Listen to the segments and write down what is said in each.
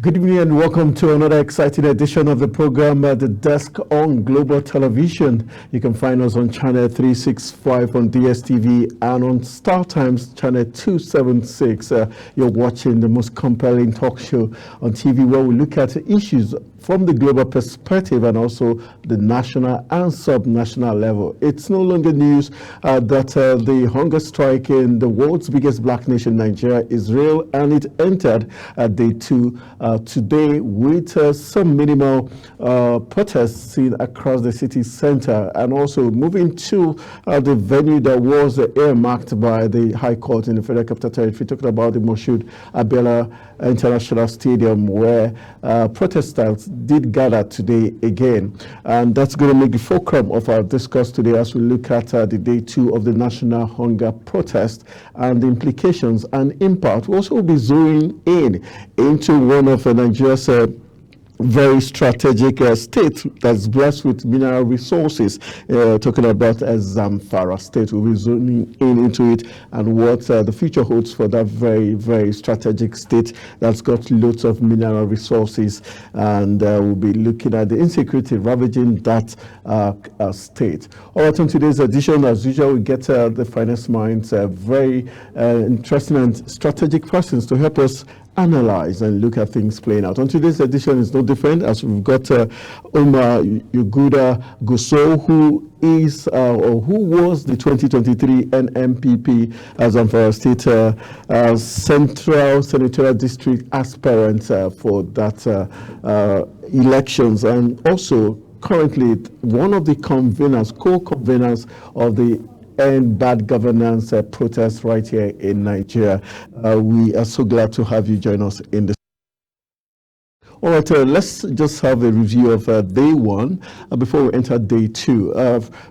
Good evening and welcome to another exciting edition of the program, The Desk on Global Television. You can find us on channel 365 on DSTV and on Star Times channel 276. You're watching the most compelling talk show on TV where we look at issues from the global perspective and also the national and sub-national level. It's no longer news that the hunger strike in the world's biggest black nation, Nigeria, is real, and it entered day two today with some minimal protests seen across the city center, and also moving to the venue that was earmarked by the High Court in the Federal Capital Territory, talking about the Moshood Abiola International Stadium, where protesters did gather today again. And that's going to make the fulcrum of our discourse today as we look at the day two of the national hunger protest and the implications and impact. We'll also be zooming in into one of Nigeria's very strategic state that's blessed with mineral resources, talking about Zamfara state. We'll be zooming in into it and what the future holds for that very, very strategic state that's got loads of mineral resources, and we'll be looking at the insecurity ravaging that state. All right, on today's edition, as usual, we get the finest minds, very interesting and strategic persons to help us analyze and look at things playing out. On today's edition is no different, as we've got Umar Yuguda Gusau, who is or who was the 2023 NMPP Zamfara State Central Senatorial District aspirant for that elections, and also currently one of the co-conveners of the and bad governance protests right here in Nigeria. We are so glad to have you join us in this. All right, let's just have a review of day one before we enter day two.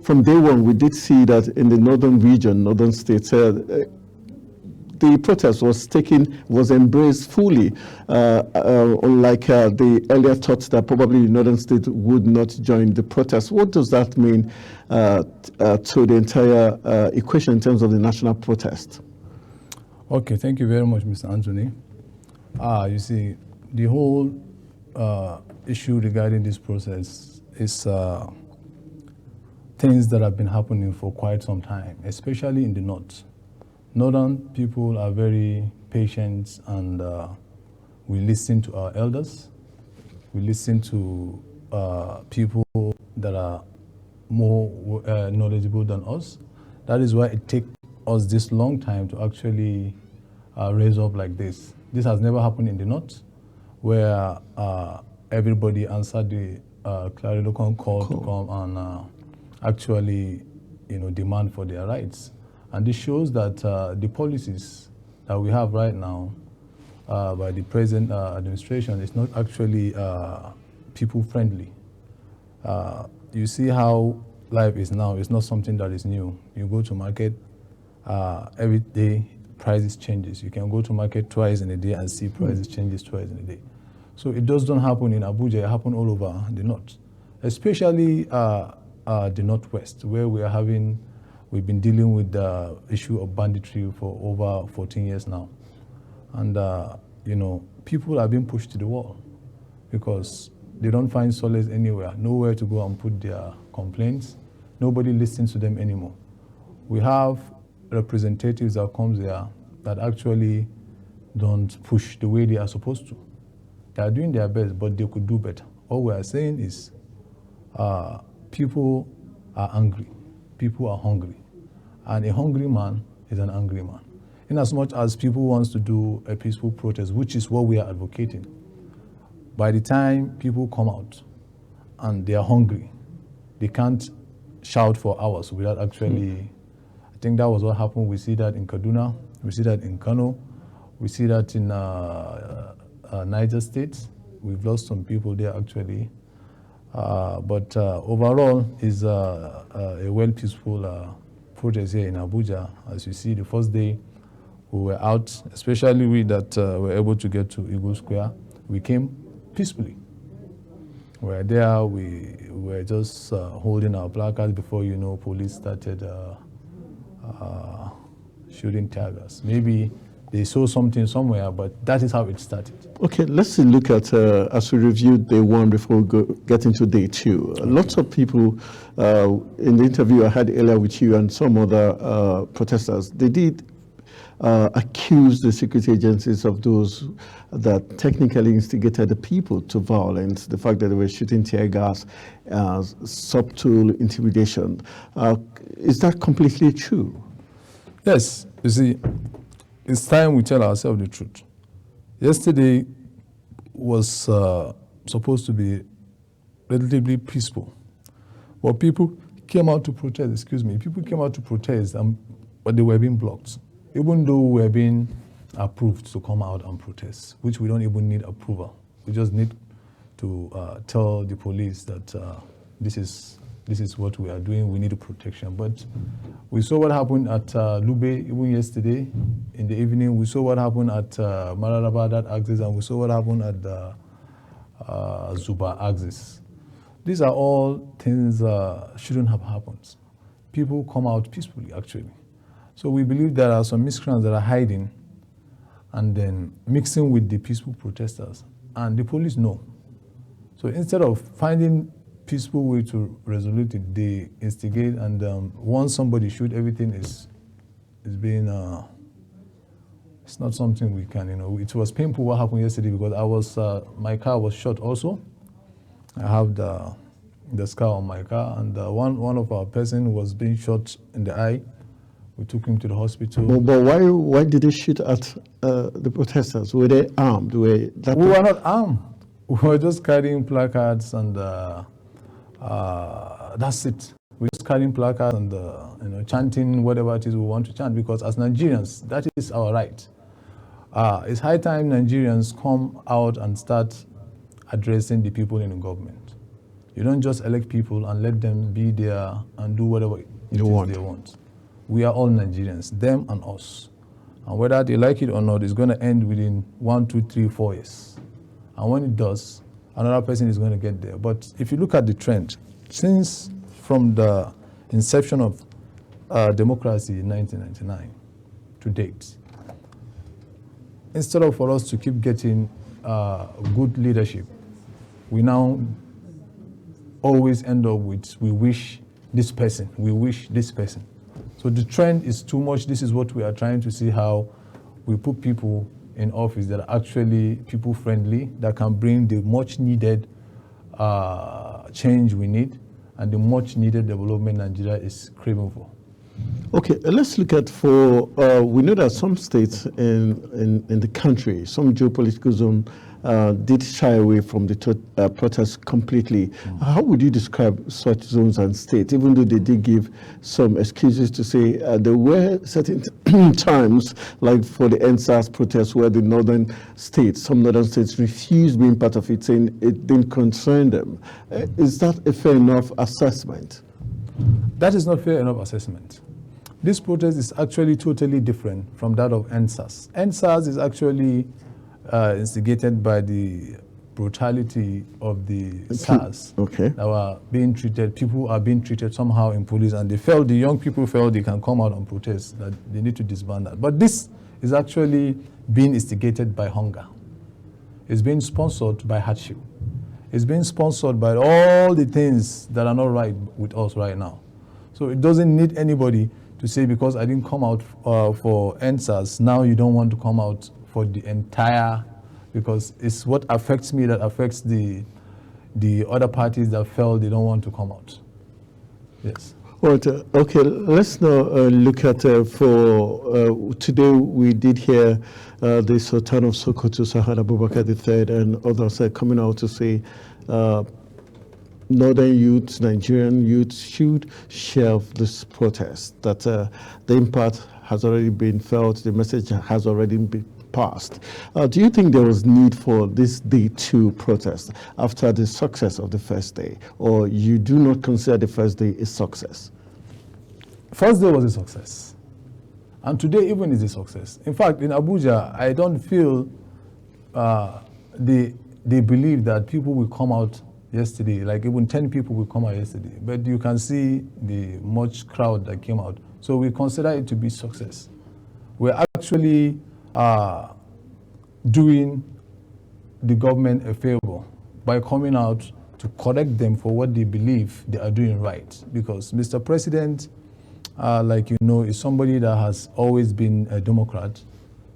From day one, we did see that in the northern region, northern states, the protest was embraced fully, unlike the earlier thoughts that probably the northern state would not join the protest. What does that mean to the entire equation in terms of the national protest? Okay, thank you very much, Mr. Anthony. You see, the whole issue regarding this process is things that have been happening for quite some time, especially in the north. Northern people are very patient, and we listen to our elders. We listen to people that are more knowledgeable than us. That is why it takes us this long time to actually raise up like this. This has never happened in the north, where everybody answered the Clarilocan call to come and actually, demand for their rights. And this shows that the policies that we have right now by the present administration is not actually people-friendly. You see how life is now. It's not something that is new. You go to market, every day prices changes. You can go to market twice in a day and see prices changes twice in a day. So it doesn't happen in Abuja. It happens all over the north, especially the northwest, where we've been dealing with the issue of banditry for over 14 years now. And, people are being pushed to the wall because they don't find solace anywhere, nowhere to go and put their complaints. Nobody listens to them anymore. We have representatives that come there that actually don't push the way they are supposed to. They are doing their best, but they could do better. All we are saying is people are angry, people are hungry. And a hungry man is an angry man. In as much as people want to do a peaceful protest, which is what we are advocating, by the time people come out and they are hungry, they can't shout for hours without actually, I think that was what happened. We see that in Kaduna, we see that in Kano, we see that in Niger State. We've lost some people there actually. But overall is a well peaceful protest here in Abuja. As you see, the first day we were out, especially we that were able to get to Eagle Square, we came peacefully. We were there, we were just holding our placards before, police started shooting tear gas. Maybe they saw something somewhere, but that is how it started. Okay, let's look at, as we reviewed day one before we get into day two. Okay. Lots of people in the interview I had earlier with you and some other protesters, they did accuse the security agencies of those that technically instigated the people to violence, the fact that they were shooting tear gas, subtle intimidation. Is that completely true? Yes, you see, it's time we tell ourselves the truth. Yesterday was supposed to be relatively peaceful, but people came out to protest, people came out to protest, but they were being blocked. Even though we were being approved to come out and protest, which we don't even need approval. We just need to tell the police that this is what we are doing, we need protection. But we saw what happened at Lube even yesterday in the evening. We saw what happened at Mararaba, that axis, and we saw what happened at Zuba axis. These are all things shouldn't have happened. People come out peacefully, actually. So we believe there are some miscreants that are hiding and then mixing with the peaceful protesters. And the police know. So instead of finding peaceful way to resolve it, they instigate, and once somebody shoot, everything is being, it's not something we can, it was painful what happened yesterday because my car was shot also. I have the scar on my car, and one of our person was being shot in the eye. We took him to the hospital. But why did they shoot at the protesters? Were they armed? We were not armed. We were just carrying placards, and that's it. We're just carrying placards and chanting whatever it is we want to chant, because as Nigerians, that is our right. It's high time Nigerians come out and start addressing the people in the government. You don't just elect people and let them be there and do whatever they want. We are all Nigerians, them and us. And whether they like it or not, it's going to end within 1, 2, 3, 4 years. And when it does, another person is going to get there. But if you look at the trend, since from the inception of democracy in 1999 to date, instead of for us to keep getting good leadership, we now always end up with, we wish this person, we wish this person. So the trend is too much. This is what we are trying to see, how we put people in office that are actually people-friendly, that can bring the much-needed change we need and the much-needed development Nigeria is craving for. Okay, let's look at we know that some states in the country, some geopolitical zone, did shy away from the protests completely. How would you describe such zones and states, even though they did give some excuses to say there were certain times, like for the NSAS protests, where the some northern states refused being part of it, saying it didn't concern them. Is that a fair enough assessment? That is not fair enough assessment. This protest is actually totally different from that of NSAS. NSAS is actually instigated by the brutality of the SARS that were being treated. People are being treated somehow in police, and the young people felt they can come out and protest, that they need to disband that. But this is actually being instigated by hunger. It's being sponsored by hardship. It's being sponsored by all the things that are not right with us right now. So it doesn't need anybody to say, because I didn't come out for NSAS, now you don't want to come out for the entire, because it's what affects me that affects the other parties that felt they don't want to come out. Yes. Right, okay, let's now look at for today we did hear the Sultan of Sokoto, Sahad Abubakar III, and others coming out to say Northern youth, Nigerian youth should shelve this protest, that the impact has already been felt, the message has already been passed. Do you think there was need for this day 2 protest after the success of the first day, or you do not consider the first day a success? First day was a success, and today even is a success. In fact, in Abuja, I don't feel they believe that people will come out yesterday, like even 10 people will come out yesterday, but you can see the much crowd that came out. So we consider it to be success. We're actually doing the government a favor by coming out to correct them for what they believe they are doing right. Because Mr. President, like you know, is somebody that has always been a Democrat,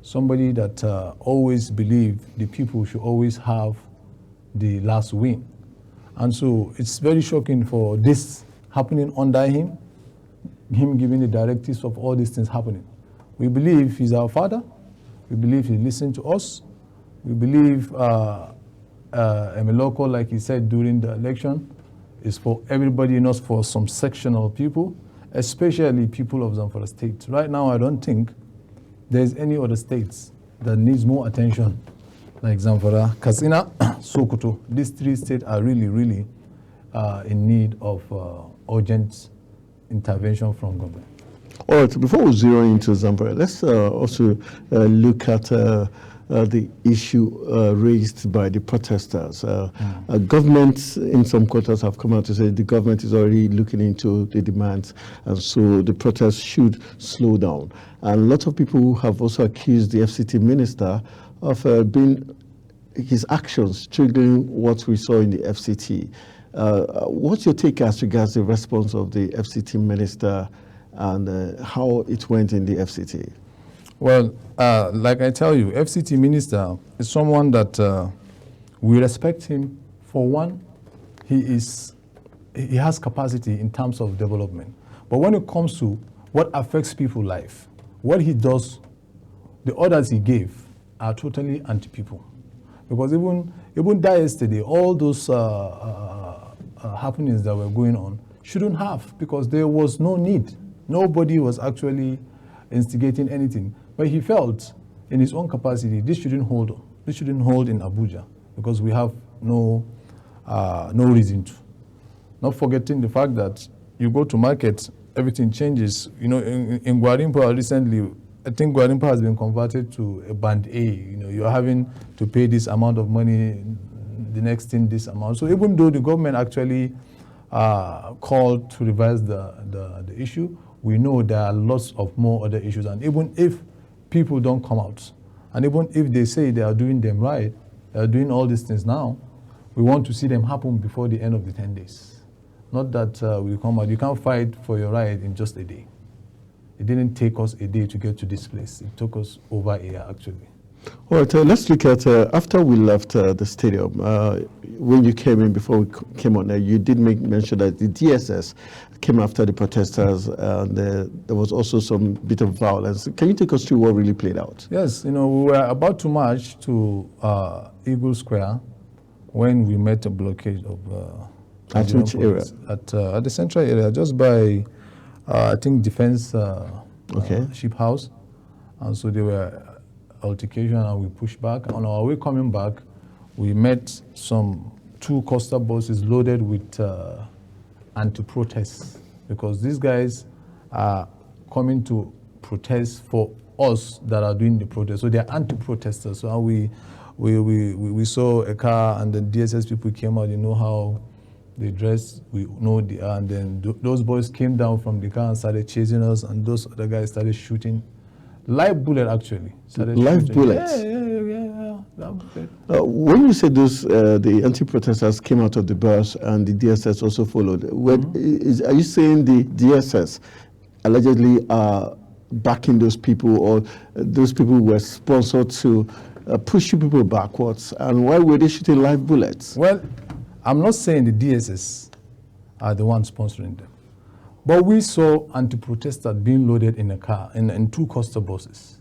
somebody that always believed the people should always have the last win. And so it's very shocking for this happening under him giving the directives of all these things happening. We believe he's our father. We believe he listened to us. We believe Emeloko, like he said during the election, is for everybody, not for some section of people, especially people of Zamfara State. Right now, I don't think there's any other states that needs more attention like Zamfara, Katsina, Sokoto. These three states are really, really in need of urgent intervention from government. All right, before we zero into Zamfara, let's also look at the issue raised by the protesters. Governments in some quarters have come out to say the government is already looking into the demands, and so the protests should slow down. And a lot of people have also accused the FCT minister of his actions triggering what we saw in the FCT. What's your take as regards the response of the FCT minister and how it went in the FCT? Well, like I tell you, FCT minister is someone that we respect him. For one, he has capacity in terms of development. But when it comes to what affects people's life, what he does, the orders he gave are totally anti-people. Because even that yesterday, all those happenings that were going on shouldn't have, because there was no need. Nobody was actually instigating anything. But he felt in his own capacity, this shouldn't hold. This shouldn't hold in Abuja, because we have no reason to. Not forgetting the fact that you go to market, everything changes. You know, in Gwarimpa recently, I think Gwarimpa has been converted to a band A. You know, you're having to pay this amount of money, the next thing this amount. So even though the government actually called to revise the issue, we know there are lots of more other issues. And even if people don't come out, and even if they say they are doing them right, they are doing all these things now, we want to see them happen before the end of the 10 days. Not that we come out. You can't fight for your right in just a day. It didn't take us a day to get to this place. It took us over a year, actually. All right, let's look at, after we left the stadium, when you came in, before we came on there, you did make mention that the DSS came after the protesters, and there was also some bit of violence. Can you take us through what really played out? Yes, you know, we were about to march to Eagle Square when we met a blockade of at which area? At the central area, just by, I think, Defense Ship House. And so there were altercation, and we pushed back. On our way coming back, we met two coaster buses loaded with anti-protests, because these guys are coming to protest for us that are doing the protest. So they're anti-protesters. So we saw a car, and the DSS people came out. You know how they dress, we know they are, and then those boys came down from the car and started chasing us, and those other guys started shooting. Live bullet, actually. Live bullets? Yeah. When you said those, the anti-protesters came out of the bus and the DSS also followed, are you saying the DSS allegedly are backing those people, or those people were sponsored to push people backwards? And why were they shooting live bullets? Well, I'm not saying the DSS are the ones sponsoring them. But we saw anti-protesters being loaded in a car, in two coaster buses.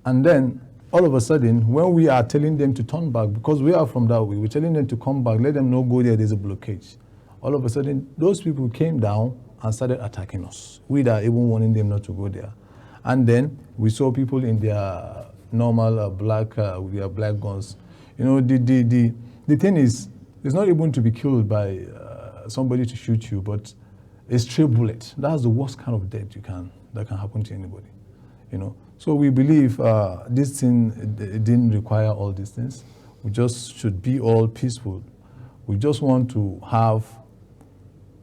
And then, all of a sudden, when we are telling them to turn back, because we are from that way, we're telling them to come back, let them know, go there's a blockage. All of a sudden, those people came down and started attacking us. We are even warning them not to go there. And then, we saw people in their normal black, with their black guns. You know, the thing is, it's not even to be killed by somebody to shoot you, but a stray bullet. That's the worst kind of death that can happen to anybody, you know. So we believe this thing it didn't require all these things. We just should be all peaceful. We just want to have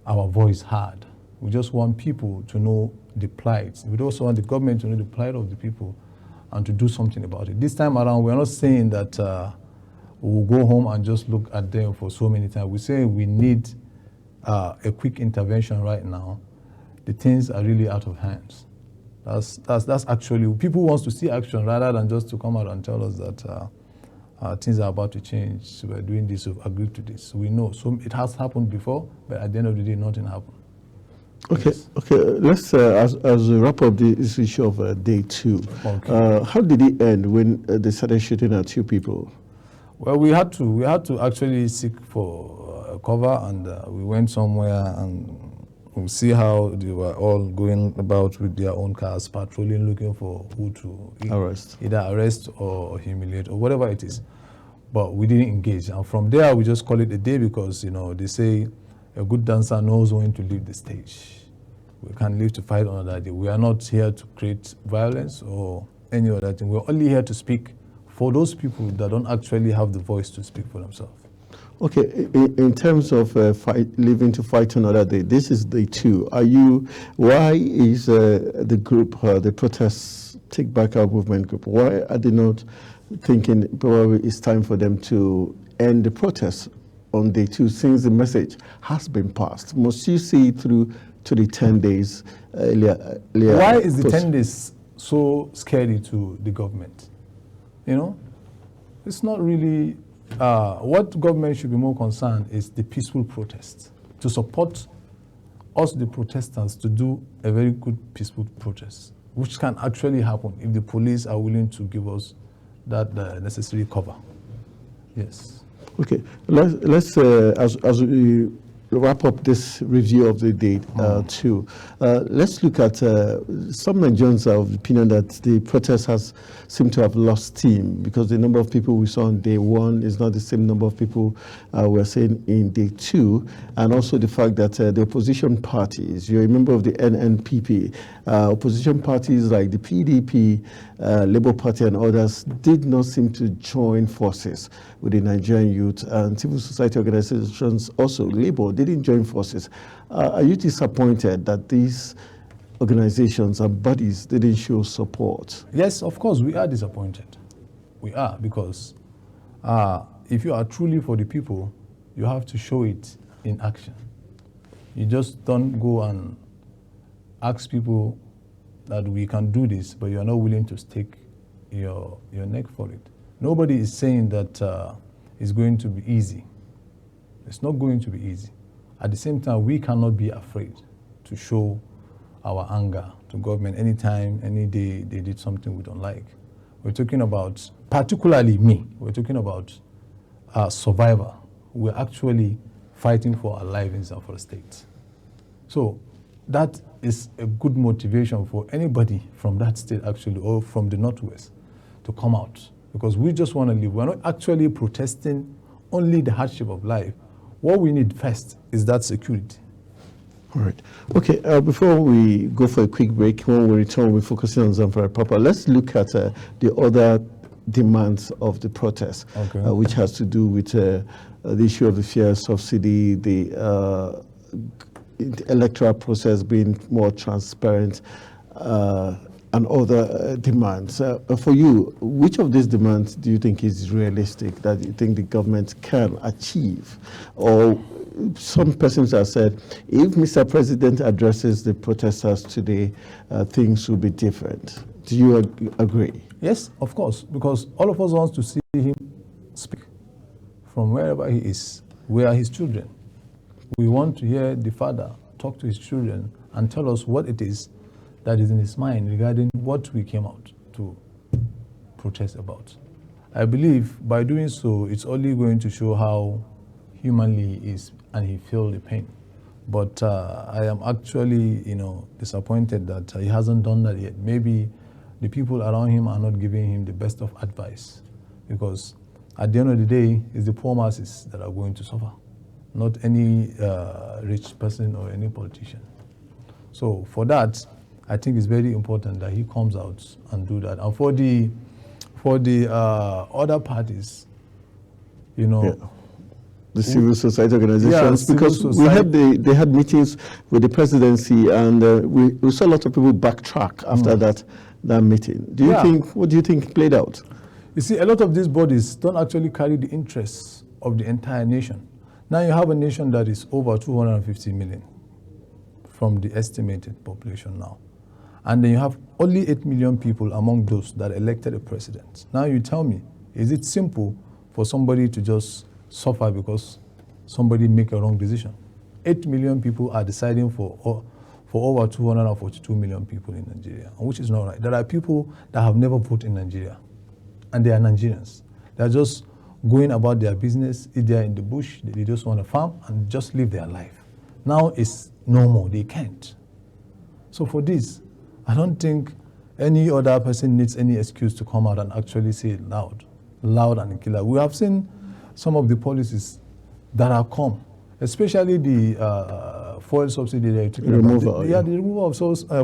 our voice heard. We just want people to know the plight. We also want the government to know the plight of the people, and to do something about it. This time around, we're not saying that we'll go home and just look at them for so many times. We're saying we need a quick intervention right now. The things are really out of hands. That's actually, people want to see action rather than just to come out and tell us that things are about to change. We're doing this, we've agreed to this. We know. So it has happened before, but at the end of the day, nothing happened. Okay, Yes. okay. Let's, as we wrap up this issue of day 2, Okay. how did it end when they started shooting at you people? Well, we had to actually seek for cover, and we went somewhere and we see how they were all going about with their own cars, patrolling, looking for who to either arrest or humiliate or whatever it is. But we didn't engage, and from there we just call it a day because they say a good dancer knows when to leave the stage. We can't live to fight another day. We are not here to create violence or any other thing. We're only here to speak for those people that don't actually have the voice to speak for themselves. Okay, in terms of living to fight another day, this is day 2. Why is the group, the Protest Take Back Our Movement group, why are they not thinking probably it's time for them to end the protest on day 2 since the message has been passed? Must you see through to the 10 days earlier? Why is the 10 days so scary to the government? It's not really. What government should be more concerned is the peaceful protest, to support us, the protesters, to do a very good peaceful protest, which can actually happen if the police are willing to give us that necessary cover. Yes. Okay, let's as we wrap up this review of the day 2, let's look at some Nigerians are of the opinion that the protest has seemed to have lost steam because the number of people we saw on day 1 is not the same number of people we're seeing in day 2, and also the fact that the opposition parties, you're a member of the NNPP, opposition parties like the PDP, Labour Party and others did not seem to join forces with the Nigerian youth, and civil society organizations also, Labour, didn't join forces. Are you disappointed that these organizations and bodies didn't show support? Yes, of course, we are disappointed. We are, because if you are truly for the people, you have to show it in action. You just don't go and ask people that we can do this, but you are not willing to stake your neck for it. Nobody is saying that it's going to be easy. It's not going to be easy. At the same time, we cannot be afraid to show our anger to government anytime, any day they did something we don't like. We're talking about, particularly me, we're talking about survivor. We're actually fighting for our life in Zamfara State. So that is a good motivation for anybody from that state actually, or from the Northwest, to come out, because we just want to live. We're not actually protesting only the hardship of life. What we need first is that security. All right. Okay, before we go for a quick break, when we return, we're focusing on Zamfara proper. Let's look at the other demands of the protest, okay. Which has to do with the issue of the fuel subsidy, the electoral process being more transparent, and other demands. For you, which of these demands do you think is realistic, that you think the government can achieve? Or some persons have said, if Mr. President addresses the protesters today, things will be different. Do you agree? Yes, of course, because all of us want to see him speak from wherever he is. We are his children. We want to hear the father talk to his children and tell us what it is that is in his mind regarding what we came out to protest about. I believe by doing so, it's only going to show how humanly he is and he feels the pain. But I am actually, disappointed that he hasn't done that yet. Maybe the people around him are not giving him the best of advice, because at the end of the day, it's the poor masses that are going to suffer, not any rich person or any politician. So for that, I think it's very important that he comes out and do that. And for the other parties, the civil society organizations, yeah, because they had meetings with the presidency, and we saw a lot of people backtrack after that that meeting. What do you think played out? You see, a lot of these bodies don't actually carry the interests of the entire nation. Now you have a nation that is over 250 million from the estimated population now. And then you have only 8 million people among those that elected a president. Now you tell me, is it simple for somebody to just suffer because somebody make a wrong decision? 8 million people are deciding for over 242 million people in Nigeria, which is not right. There are people that have never voted in Nigeria, and they are Nigerians. They are just going about their business. If they are in the bush, they just want to farm and just live their life. Now it's no more. They can't. So for this, I don't think any other person needs any excuse to come out and actually say it loud and clear. We have seen some of the policies that have come, especially the fuel subsidy that you're talking about. The removal of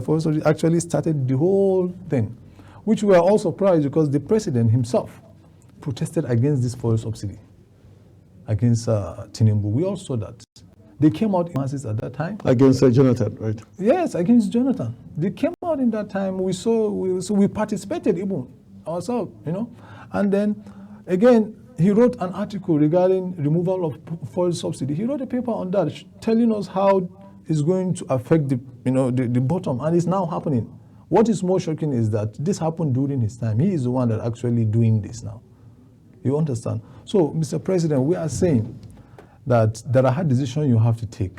fuel subsidy actually started the whole thing, which we are all surprised because the president himself protested against this fuel subsidy, against Tinubu. We all saw that. They came out in masses at that time. Against Jonathan, right? Yes, against Jonathan. They came out in that time. We participated even ourselves, And then, again, he wrote an article regarding removal of fuel subsidy. He wrote a paper on that, telling us how it's going to affect the bottom, and it's now happening. What is more shocking is that this happened during his time. He is the one that actually doing this now. You understand? So, Mr. President, we are saying that there are hard decisions you have to take.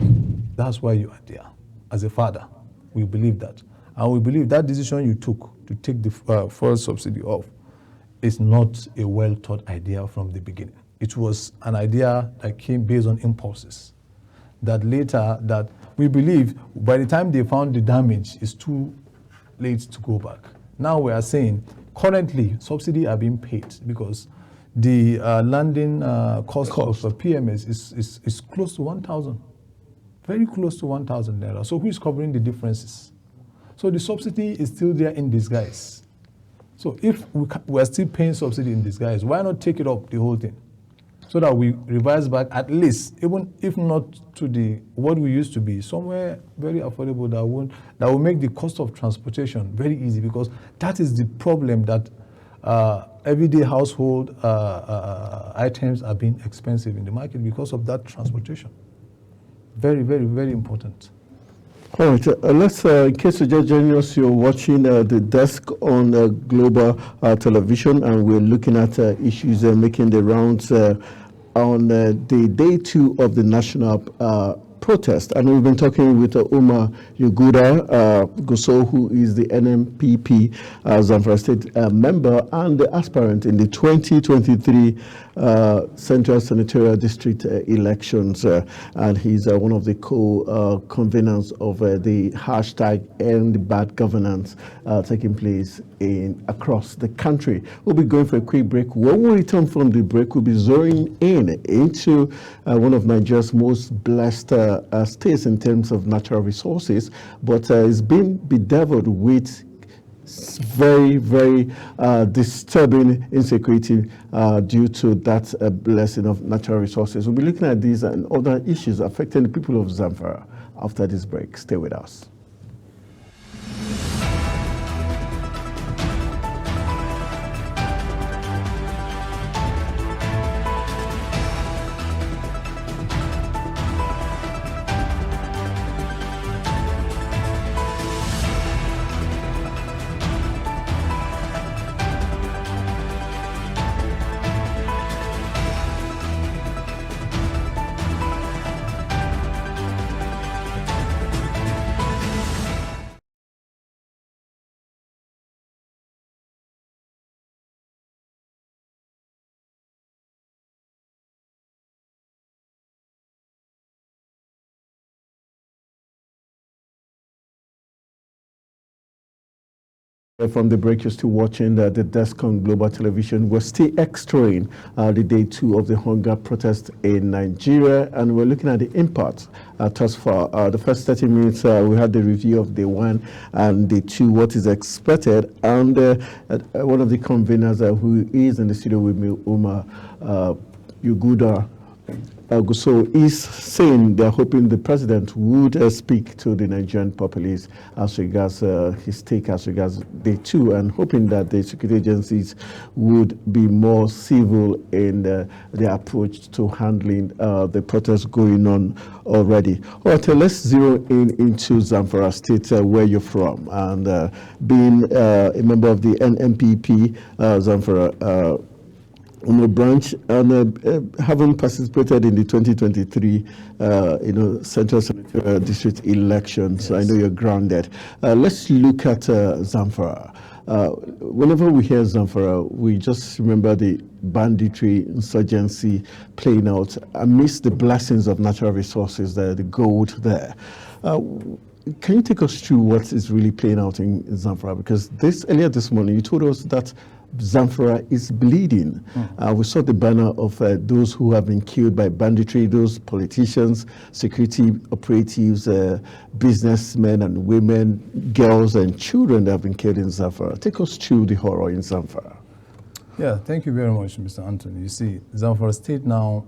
That's why you are there. As a father, we believe that. And we believe that decision you took to take the fuel subsidy off is not a well-thought idea from the beginning. It was an idea that came based on impulses. That later, that we believe by the time they found the damage, it's too late to go back. Now we are saying, currently, subsidy are being paid because the landing cost of PMS is close to 1,000, very close to 1,000 naira. So who is covering the differences? So the subsidy is still there in disguise. So if we are still paying subsidy in disguise, why not take it up, the whole thing? So that we revise back at least, even if not to what we used to be, somewhere very affordable that will make the cost of transportation very easy, because that is the problem that everyday household items are being expensive in the market because of that transportation. Very, very, very important. All right, let's, in case you're just joining us, you're watching the desk on Global Television, and we're looking at issues making the rounds on the day 2 of the national protest. And we've been talking with Umar Yuguda Gusau, who is the NNPP Zamfara State member and the aspirant in the 2023 Central Senatorial District elections. And he's one of the co-conveners of the hashtag End Bad Governance taking place across the country. We'll be going for a quick break. When we return from the break, we'll be zeroing into one of Nigeria's most blessed states in terms of natural resources, but it's been bedeviled with very, very disturbing insecurity due to that blessing of natural resources. We'll be looking at these and other issues affecting the people of Zamfara after this break. Stay with us. From the break, you're still watching the desk on Global Television. We're still extracting the day 2 of the hunger protest in Nigeria, and we're looking at the impact thus far. The first 30 minutes, we had the review of day 1 and day 2, what is expected, and one of the conveners who is in the studio with me, Umar Yuguda. Gusau is saying they're hoping the president would speak to the Nigerian populace as regards his take as regards day two, and hoping that the security agencies would be more civil in their approach to handling the protests going on already. All right, let's zero into Zamfara State, where you're from, and being a member of the NNPP Zamfara branch, and having participated in the 2023 Central Senatorial District elections. Yes. I know you're grounded. Let's look at Zamfara. Whenever we hear Zamfara, we just remember the banditry, insurgency playing out amidst the blessings of natural resources there, the gold there. Can you take us through what is really playing out in Zamfara? Because earlier this morning, you told us that Zamfara is bleeding. We saw the banner of those who have been killed by banditry, those politicians, security operatives, businessmen and women, girls and children that have been killed in Zamfara. Take us through the horror in Zamfara. Yeah, thank you very much, Mr. Anthony. You see, Zamfara State now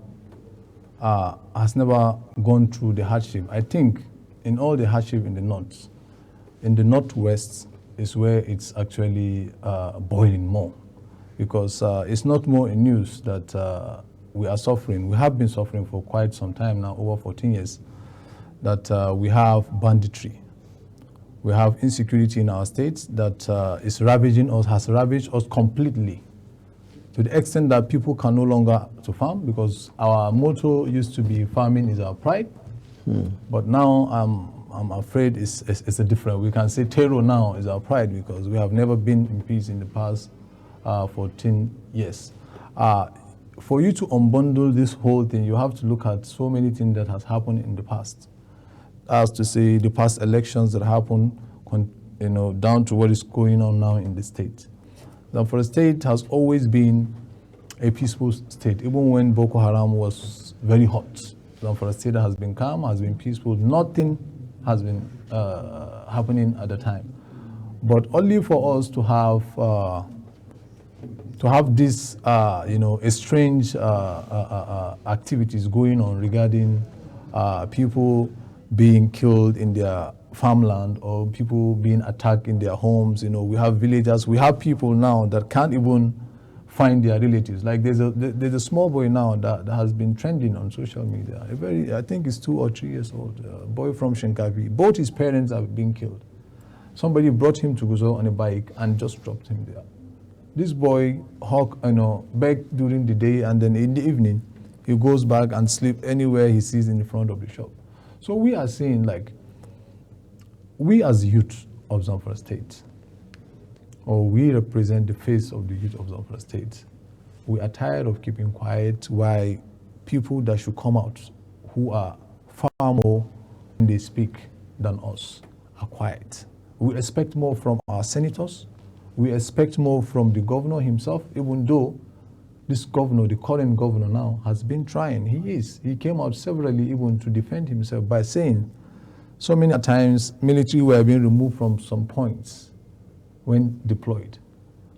has never gone through the hardship. I think in all the hardship in the northwest, is where it's actually boiling more, because it's not more in news that we are suffering. We have been suffering for quite some time now, over 14 years, that we have banditry. We have insecurity in our state that is ravaging us, has ravaged us completely, to the extent that people can no longer to farm, because our motto used to be farming is our pride. But now I'm afraid it's a different. We can say terror now is our pride, because we have never been in peace in the past 14 years. For you to unbundle this whole thing, you have to look at so many things that has happened in the past. As to say, the past elections that happened, down to what is going on now in the state. Zamfara State has always been a peaceful state, even when Boko Haram was very hot. Zamfara State has been calm, has been peaceful. Nothing has been happening at the time, but only for us to have this, strange activities going on regarding people being killed in their farmland, or people being attacked in their homes. We have villagers, we have people now that can't even find their relatives. Like there's a small boy now that has been trending on social media. I think he's 2 or 3 years old, a boy from Shinkafi. Both his parents have been killed. Somebody brought him to Gusau on a bike and just dropped him there. This boy begged during the day, and then in the evening, he goes back and sleep anywhere he sees in the front of the shop. So we are saying, like, we as youth of Zamfara State, or we represent the face of the youth of Zamfara State, we are tired of keeping quiet while people that should come out, who are far more when they speak than us, are quiet. We expect more from our senators. We expect more from the governor himself, even though this governor, the current governor now, has been trying. He came out severally even to defend himself by saying so many times military were being removed from some points when deployed.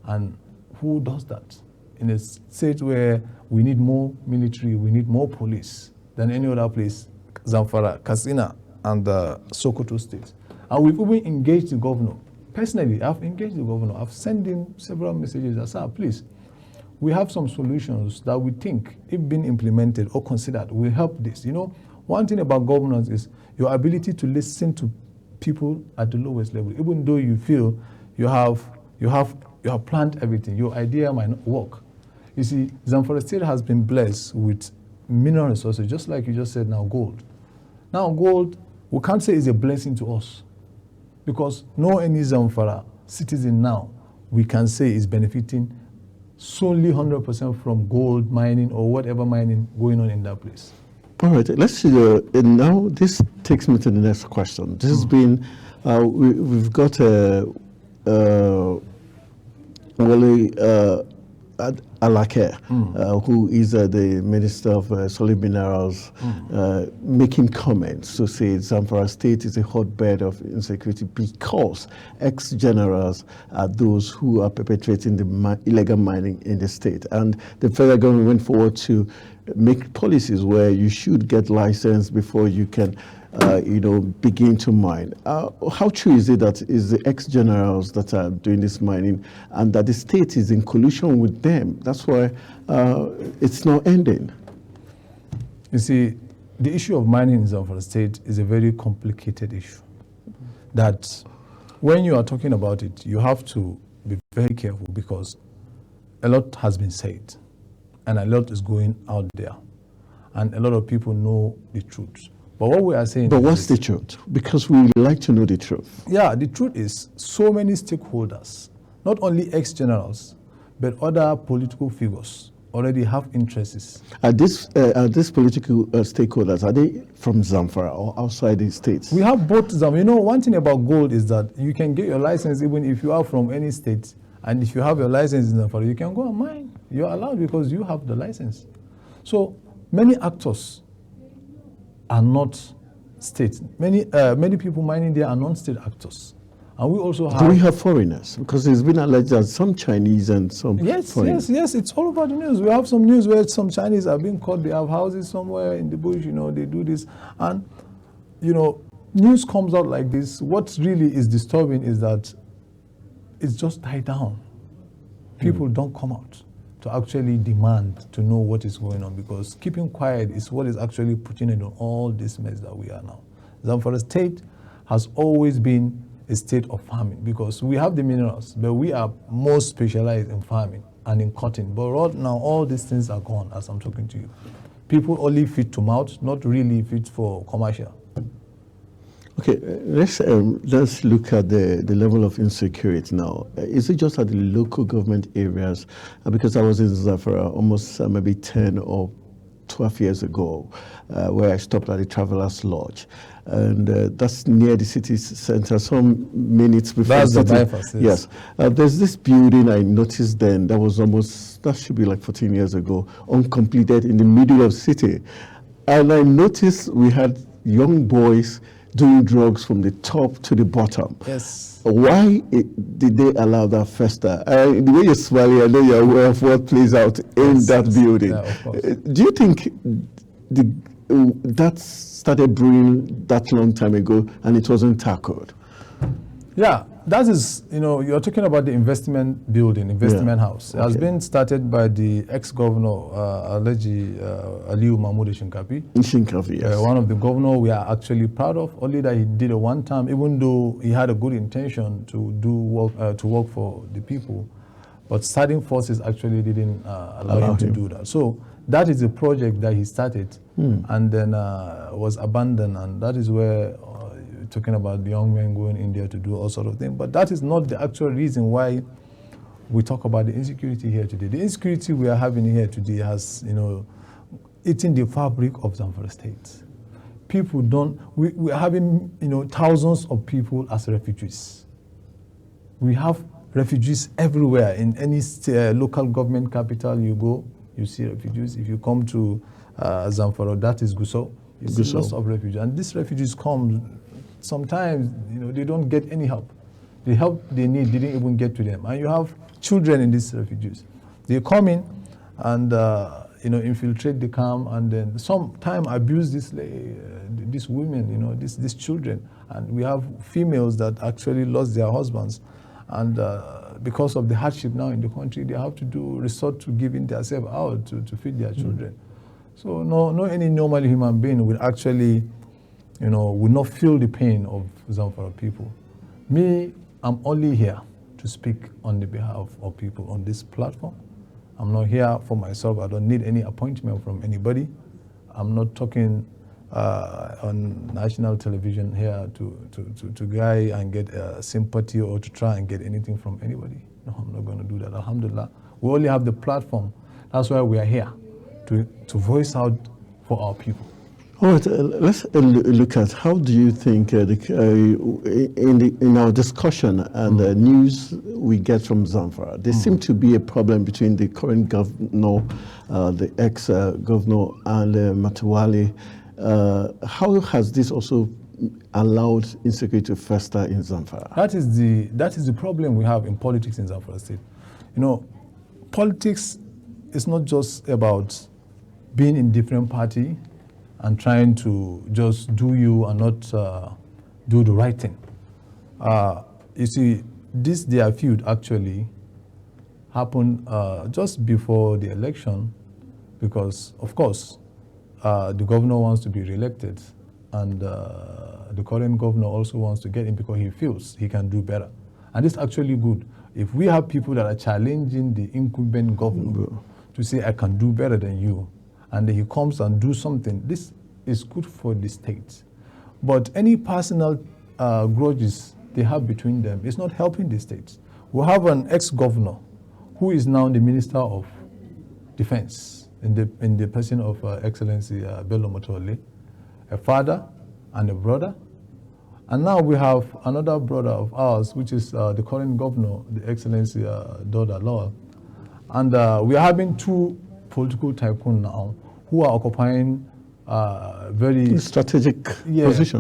And who does that? In a state where we need more military, we need more police than any other place, Zamfara, Katsina, and Sokoto states. And we've even engaged the governor. Personally, I've engaged the governor. I've sent him several messages that, sir, please, we have some solutions that we think, if being implemented or considered, will help this. One thing about governance is your ability to listen to people at the lowest level, even though you feel you have planned everything, your idea might not work. You see, Zamfara State has been blessed with mineral resources, just like you just said now, gold. Now, gold, we can't say is a blessing to us, because no any Zamfara citizen now, we can say is benefiting solely 100% from gold mining or whatever mining going on in that place. All right, let's see. Now, this takes me to the next question. This has been, we've got Alake, who is the Minister of Solid Minerals, making comments to say Zamfara State is a hotbed of insecurity because ex-generals are those who are perpetrating the illegal mining in the state. And the federal government went forward to make policies where you should get license before you can begin to mine. How true is it that it's the ex-generals that are doing this mining and that the state is in collusion with them? That's why it's not ending. You see, the issue of mining in Zamfara State is a very complicated issue. That when you are talking about it, you have to be very careful because a lot has been said and a lot is going out there and a lot of people know the truth. But what we are saying But what's the truth? Because we like to know the truth. Yeah, the truth is so many stakeholders, not only ex-generals, but other political figures already have interests. Are these political stakeholders, are they from Zamfara or outside the states? We have both. One thing about gold is that you can get your license even if you are from any state. And if you have your license in Zamfara, you can go and mine. You're allowed because you have the license. So many actors are not state. Many people mining there are non-state actors. And we also have... Do we have foreigners? Because it's been alleged that some Chinese and some foreigners. Yes, it's all over the news. We have some news where some Chinese are being caught. They have houses somewhere in the bush, they do this. And, news comes out like this. What really is disturbing is that it's just died down. People don't come out to actually demand to know what is going on because keeping quiet is what is actually putting in on all this mess that we are now. Zamfara State has always been a state of farming because we have the minerals, but we are more specialized in farming and in cotton. But right now, all these things are gone as I'm talking to you. People only fit to mouth, not really fit for commercial. Okay, let's look at the level of insecurity now. Is it just at the local government areas? Because I was in Zamfara almost maybe 10 or 12 years ago, where I stopped at the Travelers Lodge. And that's near the city center, some minutes before. That's the bypass, yes. There's this building I noticed then that should be like 14 years ago, uncompleted in the middle of the city. And I noticed we had young boys doing drugs from the top to the bottom. Yes. Why did they allow that fester? The way you're smiling, I know you're aware of what plays out in that building. Yeah, of course. Do you think that started brewing that long time ago and it wasn't tackled? Yeah, that is, you're talking about the investment house. It has been started by the ex-governor, Alhaji Aliyu Mahmood Shinkafi. Shinkafi, yes. One of the governors we are actually proud of, only that he did it one time, even though he had a good intention to do work, to work for the people. But starting forces actually didn't allow him to do that. So that is a project that he started and then was abandoned, and that is where talking about the young men going in there to do all sort of things. But that is not the actual reason why we talk about the insecurity here today. The insecurity we are having here today has, eaten the fabric of Zamfara State. People we are having, thousands of people as refugees. We have refugees everywhere. In any local government capital you go, you see refugees. If you come to Zamfara, that is Gusau, you see lots of refugees. And these refugees come, sometimes, they don't get any help. The help they need didn't even get to them. And you have children in these refugees. They come in and, infiltrate the camp and then sometimes abuse these women, these children. And we have females that actually lost their husbands. And because of the hardship now in the country, they have to resort to giving themselves out to feed their children. So no any normal human being will actually will not feel the pain of Zamfara people. Me, I'm only here to speak on the behalf of people on this platform. I'm not here for myself. I don't need any appointment from anybody. I'm not talking on national television here to guy and get sympathy or to try and get anything from anybody. No, I'm not going to do that. Alhamdulillah. We only have the platform. That's why we are here, to voice out for our people. All right, let's look at how do you think in our discussion and the news we get from Zamfara, there seems to be a problem between the current governor, the ex-governor, and Matawale. How has this also allowed insecurity to fester in Zamfara? That is the problem we have in politics in Zamfara State. You know, politics is not just about being in different party and trying to just do you and not do the right thing. You see, their feud actually happened just before the election because, of course, the governor wants to be re-elected and the current governor also wants to get in because he feels he can do better. And it's actually good. If we have people that are challenging the incumbent governor to say, I can do better than you, and then he comes and do something, this is good for the state. But any personal grudges they have between them is not helping the state. We have an ex-governor who is now the Minister of Defense in the person of Excellency Bello Matawale, a father and a brother. And now we have another brother of ours, which is the current governor, the Excellency Dauda Lawal. And we are having two political tycoons now who are occupying very strategic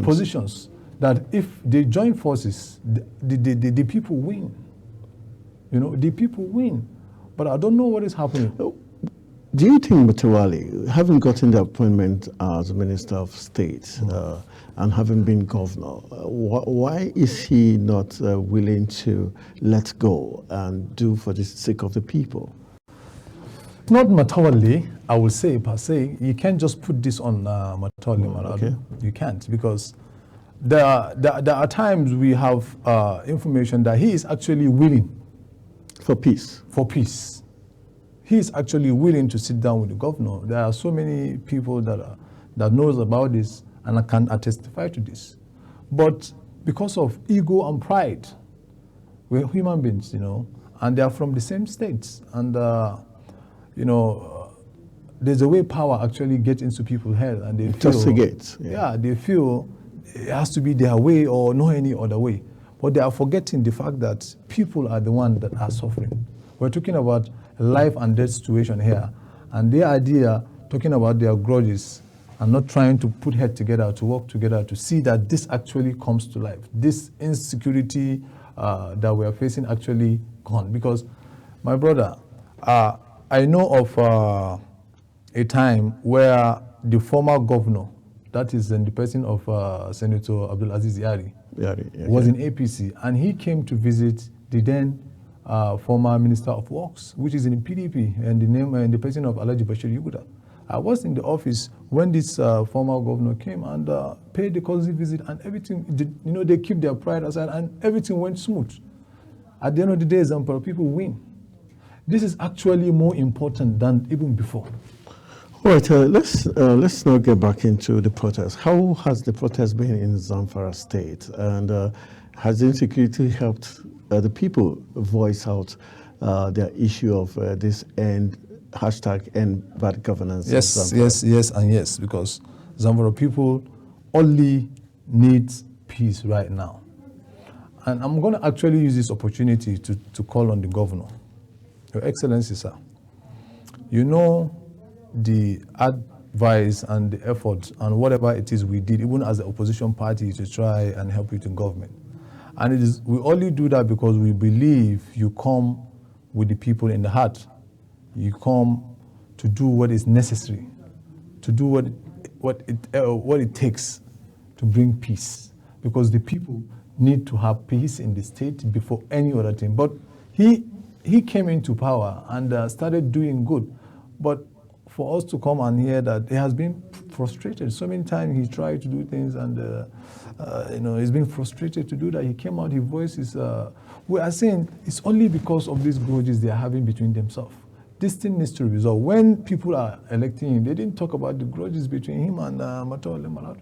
positions that if they join forces, the people win. You know, the people win. But I don't know what is happening. Do you think Matawale, having gotten the appointment as Minister of State and having been governor, why is he not willing to let go and do for the sake of the people? Not Matawale, I would say per se. You can't just put this on Matawale. Okay. You can't, because there are times we have information that he is actually willing for peace. For peace. He is actually willing to sit down with the governor. There are so many people that knows about this and can testify to this. But because of ego and pride, we're human beings, you know, and they are from the same states. And, you know, there's a way power actually gets into people's head and they feel, they feel it has to be their way or no any other way. But they are forgetting the fact that people are the ones that are suffering. We're talking about a life and death situation here. And their idea, talking about their grudges and not trying to put head together, to work together, to see that this actually comes to life. This insecurity that we are facing actually gone. Because, my brother, I know of a time where the former governor, that is in the person of Senator Abdulaziz Yari, was in APC, and he came to visit the then former Minister of Works, which is in PDP, and the name and the person of Alhaji Bashir Yuguda. I was in the office when this former governor came and paid the courtesy visit, and everything, you know, they keep their pride aside, and everything went smooth. At the end of the day, Zamfara people win. This is actually more important than even before. All right, let's now get back into the protest. How has the protest been in Zamfara State, and has insecurity helped the people voice out their issue of this end bad governance? Yes, and yes, because Zamfara people only need peace right now. And I'm going to actually use this opportunity to call on the governor. Your Excellency, sir, you know the advice and the effort and whatever it is we did, even as the opposition party, to try and help you in government. And we only do that because we believe you come with the people in the heart. You come to do what is necessary, to do what it takes to bring peace. Because the people need to have peace in the state before any other thing. But he came into power and started doing good. But for us to come and hear that he has been frustrated. So many times he tried to do things and you know, he's been frustrated to do that. He came out, his voice is, we are saying it's only because of these grudges they are having between themselves. This thing needs to be resolved. When people are electing him, they didn't talk about the grudges between him and Matawale Malado.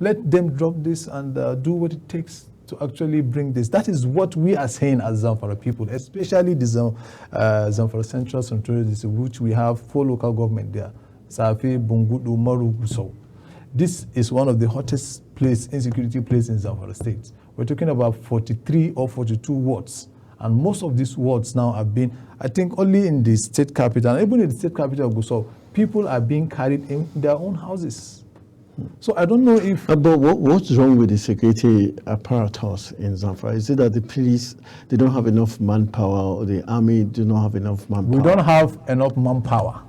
Let them drop this and do what it takes to actually bring this. That is what we are saying as Zamfara people, especially the Zamfara Central, which we have 4 local government there. Safi, Bungudu, Maru, Gusau. This is one of the hottest insecurity places in Zamfara State. We're talking about 43 or 42 wards. And most of these wards now have been, I think only in the state capital, even in the state capital of Gusau, people are being carried in their own houses. So I don't know if... But what's wrong with the security apparatus in Zamfara? Is it that the police, they don't have enough manpower, or the army do not have enough manpower? We don't have enough manpower.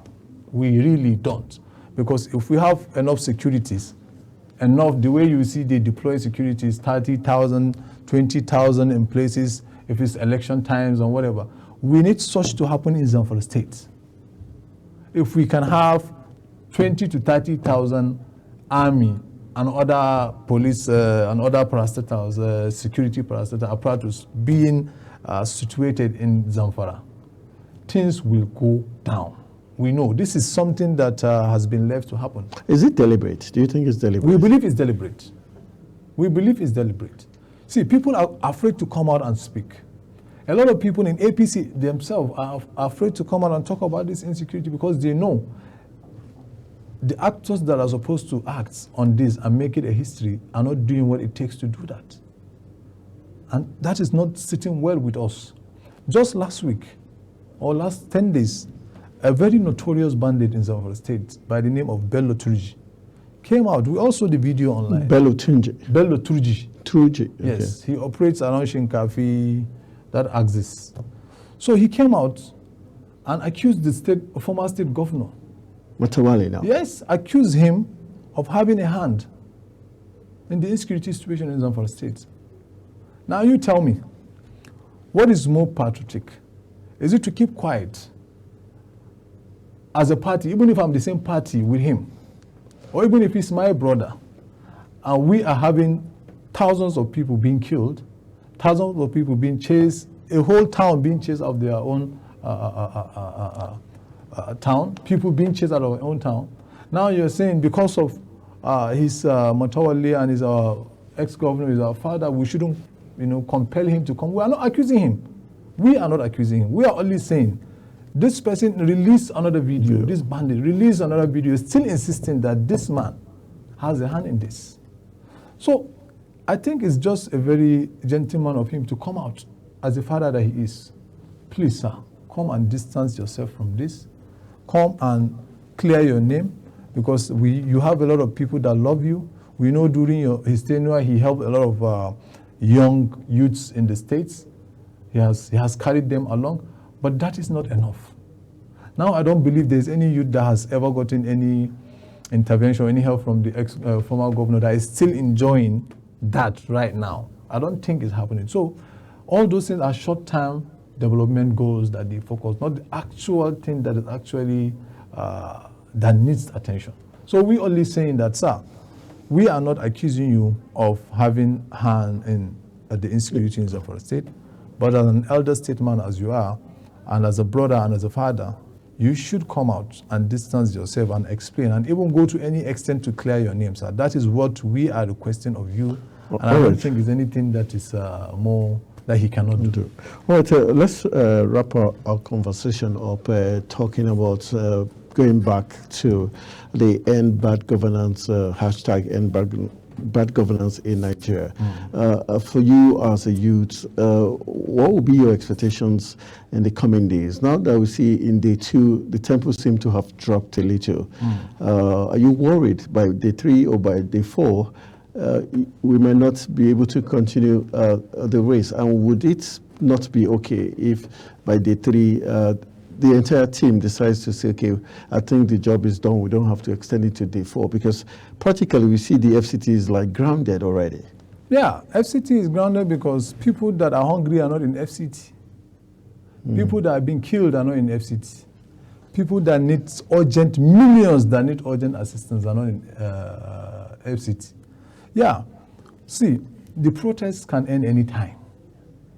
We really don't. Because if we have enough securities, the way you see they deploy securities, 30,000, 20,000 in places, if it's election times or whatever, we need such to happen in Zamfara State. If we can have 20 to 30,000 army and other police and other parastatals, security parastatal apparatus being situated in Zamfara, things will go down. We know this is something that has been left to happen. Is it deliberate? Do you think it's deliberate? We believe it's deliberate. We believe it's deliberate. See, people are afraid to come out and speak. A lot of people in APC themselves are afraid to come out and talk about this insecurity because they know the actors that are supposed to act on this and make it a history are not doing what it takes to do that. And that is not sitting well with us. Just last week, or last 10 days, a very notorious bandit in Zamfara State by the name of Bello Turji came out. We also saw the video online. Bello Turji. Bello Turji. Turji. Okay. Yes, he operates around Shinkafi, that axis. So he came out and accused the former state governor. Matawale now? Yes, accused him of having a hand in the insecurity situation in Zamfara State. Now you tell me, what is more patriotic? Is it to keep quiet as a party, even if I'm the same party with him, or even if he's my brother, and we are having thousands of people being killed, thousands of people being chased, a whole town being chased out of their own town, people being chased out of their own town. Now you're saying because of his Matawale and his ex-governor is our father, we shouldn't, compel him to come. We are not accusing him. We are not accusing him. We are only saying this person released another video, this bandit released another video, still insisting that this man has a hand in this. So I think it's just a very gentleman of him to come out as the father that he is. Please, sir, come and distance yourself from this. Come and clear your name, because you have a lot of people that love you. We know during his tenure, he helped a lot of young youths in the States. He has carried them along, but that is not enough. Now, I don't believe there's any youth that has ever gotten any intervention, any help from the former governor that is still enjoying that right now. I don't think it's happening. So all those things are short-term development goals that they focus, not the actual thing that is actually that needs attention. So we're only saying that, sir, we are not accusing you of having hand in the insecurity in Zamfara State, but as an elder statesman as you are, and as a brother and as a father, you should come out and distance yourself and explain, and even go to any extent to clear your name, sir. That is what we are requesting of you, and I don't think there's anything that is more that he cannot do. All right, let's wrap our conversation up talking about going back to the End Bad Governance, hashtag End Bad Governance in Nigeria. For you as a youth, what will be your expectations in the coming days? Now that we see in day 2, the tempo seem to have dropped a little. Are you worried by day 3 or by day 4, we may not be able to continue the race? And would it not be okay if by day 3, the entire team decides to say, okay, I think the job is done, we don't have to extend it to day 4? Because practically we see the FCT is like grounded already. Yeah, FCT is grounded because people that are hungry are not in FCT. People that are being killed are not in FCT. People that need urgent, millions that need urgent assistance are not in FCT. Yeah, see, the protests can end any time.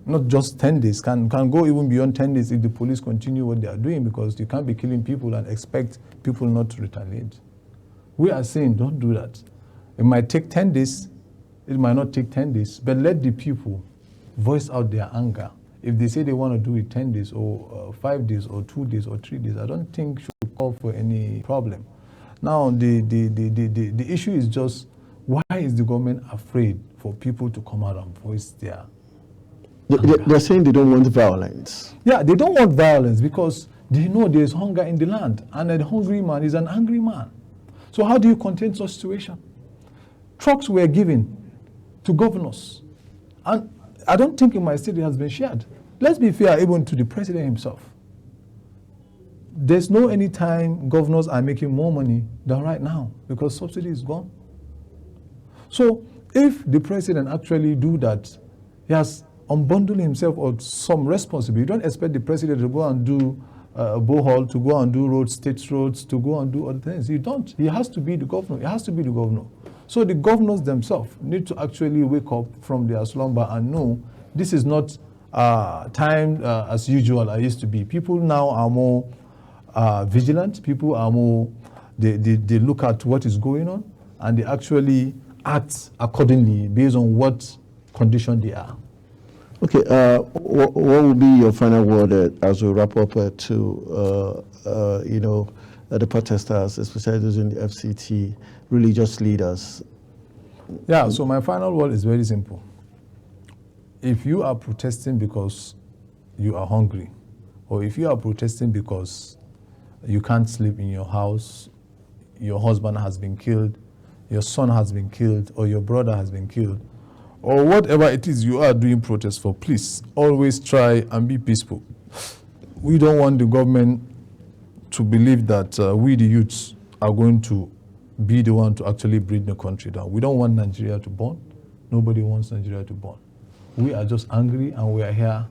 Not just 10 days, can go even beyond 10 days if the police continue what they are doing, because you can't be killing people and expect people not to retaliate. We are saying don't do that. It might take 10 days, it might not take 10 days, but let the people voice out their anger. If they say they want to do it 10 days or 5 days or 2 days or 3 days, I don't think should call for any problem. Now, the issue is just, why is the government afraid for people to come out and voice their They're saying they don't want violence. Yeah, they don't want violence because they know there is hunger in the land, and a hungry man is an angry man. So how do you contain such situation? Trucks were given to governors, and I don't think in my state it has been shared. Let's be fair, even to the president himself. There's no any time governors are making more money than right now because subsidy is gone. So if the president actually do that, he has unbundled himself of some responsibility. You don't expect the president to go and do borehole, to go and do roads, state roads, to go and do other things. You don't. He has to be the governor. He has to be the governor. So the governors themselves need to actually wake up from their slumber and know this is not time as usual as used to be. People now are more vigilant. People are more, they look at what is going on and they actually act accordingly based on what condition they are. Okay, what will be your final word as we wrap up the protesters, especially those in the FCT, religious leaders? Yeah, so my final word is very simple. If you are protesting because you are hungry, or if you are protesting because you can't sleep in your house, your husband has been killed, your son has been killed, or your brother has been killed, or whatever it is you are doing protest for, please always try and be peaceful. We don't want the government to believe that we, the youths, are going to be the one to actually bring the country down. We don't want Nigeria to burn. Nobody wants Nigeria to burn. We are just angry, and we are here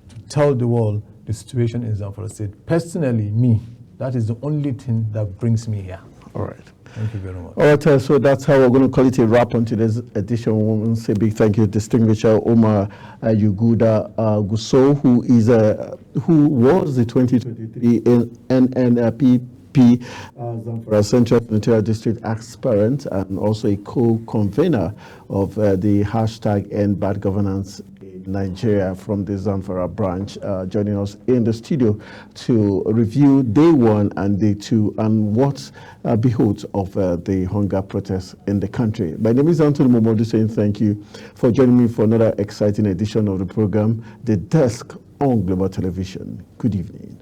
to tell the world the situation in Zamfara State. Personally, me, that is the only thing that brings me here. All right. Thank you very much. All right, so that's how we're going to call it a wrap on today's edition. We want to say big thank you to distinguished Omar Yuguda Gusau, who was the 2023 NNPP Zamfara Central Senatorial District aspirant and also a co-convener of the hashtag End Bad Governance in Nigeria from the Zamfara branch, joining us in the studio to review day one and day two and what beholds of the hunger protests in the country. My name is Anthony Momodu saying thank you for joining me for another exciting edition of the program, The Desk on Global Television. Good evening.